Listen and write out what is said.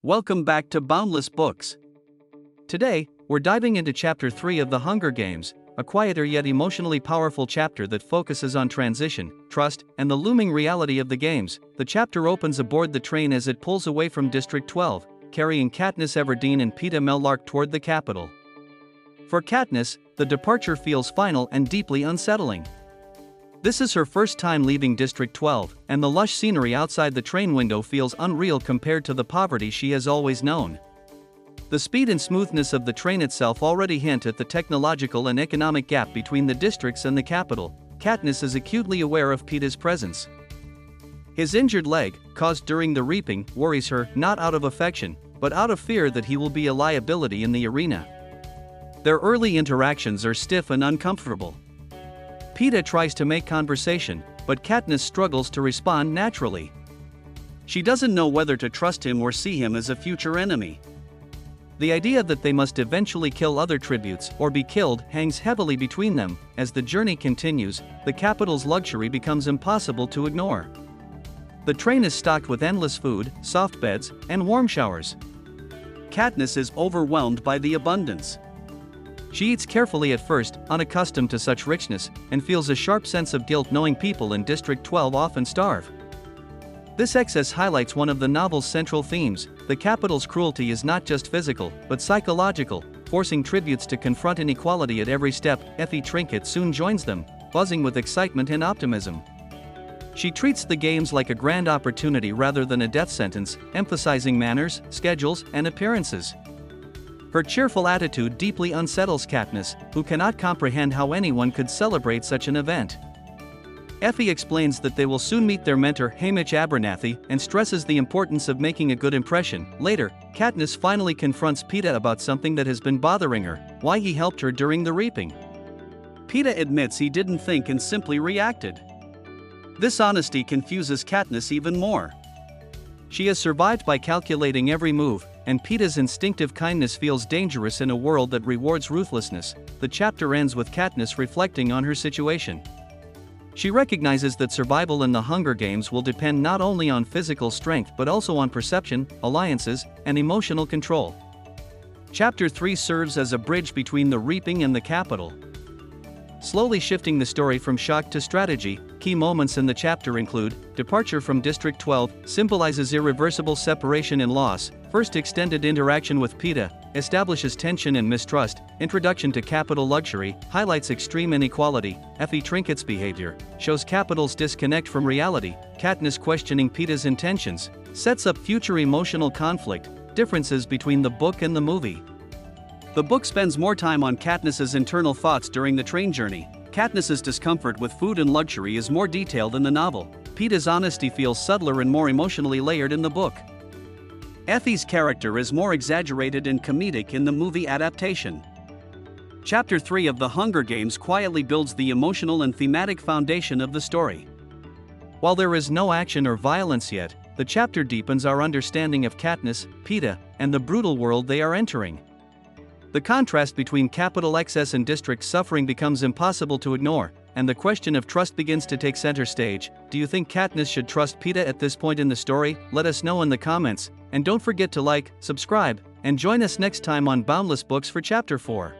Welcome back to Boundless Books. Today, we're diving into Chapter 3 of The Hunger Games, a quieter yet emotionally powerful chapter that focuses on transition, trust, and the looming reality of the games. The chapter opens aboard the train as it pulls away from District 12, carrying Katniss Everdeen and Peeta Mellark toward the capital. For Katniss, the departure feels final and deeply unsettling. This is her first time leaving District 12, and the lush scenery outside the train window feels unreal compared to the poverty she has always known. The speed and smoothness of the train itself already hint at the technological and economic gap between the districts and the capital. Katniss is acutely aware of Peeta's presence. His injured leg, caused during the reaping, worries her, not out of affection, but out of fear that he will be a liability in the arena. Their early interactions are stiff and uncomfortable. Peeta tries to make conversation, but Katniss struggles to respond naturally. She doesn't know whether to trust him or see him as a future enemy. The idea that they must eventually kill other tributes or be killed hangs heavily between them. As the journey continues, the capital's luxury becomes impossible to ignore. The train is stocked with endless food, soft beds, and warm showers. Katniss is overwhelmed by the abundance. She eats carefully at first, unaccustomed to such richness, and feels a sharp sense of guilt knowing people in District 12 often starve. This excess highlights one of the novel's central themes: the capital's cruelty is not just physical, but psychological, forcing tributes to confront inequality at every step. Effie Trinket soon joins them, buzzing with excitement and optimism. She treats the games like a grand opportunity rather than a death sentence, emphasizing manners, schedules, and appearances. Her cheerful attitude deeply unsettles Katniss, who cannot comprehend how anyone could celebrate such an event. Effie explains that they will soon meet their mentor Haymitch Abernathy and stresses the importance of making a good impression. Later, Katniss finally confronts Peeta about something that has been bothering her: why he helped her during the reaping. Peeta admits he didn't think and simply reacted. This honesty confuses Katniss even more. She has survived by calculating every move, and Peeta's instinctive kindness feels dangerous in a world that rewards ruthlessness. The chapter ends with Katniss reflecting on her situation. She recognizes that survival in the Hunger Games will depend not only on physical strength but also on perception, alliances, and emotional control. Chapter 3 serves as a bridge between the reaping and the capital, slowly shifting the story from shock to strategy. Key moments in the chapter include: departure from District 12 symbolizes irreversible separation and loss. First extended interaction with Peeta establishes tension and mistrust. Introduction to capital luxury highlights extreme inequality. Effie Trinket's behavior shows capital's disconnect from reality. Katniss questioning Peeta's intentions sets up future emotional conflict. Differences between the book and the movie. The book spends more time on Katniss's internal thoughts during the train journey. Katniss's discomfort with food and luxury is more detailed in the novel. Peeta's honesty feels subtler and more emotionally layered in the book. Effie's character is more exaggerated and comedic in the movie adaptation. Chapter 3 of The Hunger Games quietly builds the emotional and thematic foundation of the story. While there is no action or violence yet, the chapter deepens our understanding of Katniss, Peeta, and the brutal world they are entering. The contrast between capital excess and district suffering becomes impossible to ignore, and the question of trust begins to take center stage. Do you think Katniss should trust Peeta at this point in the story? Let us know in the comments, and don't forget to like, subscribe, and join us next time on Boundless Books for Chapter 4.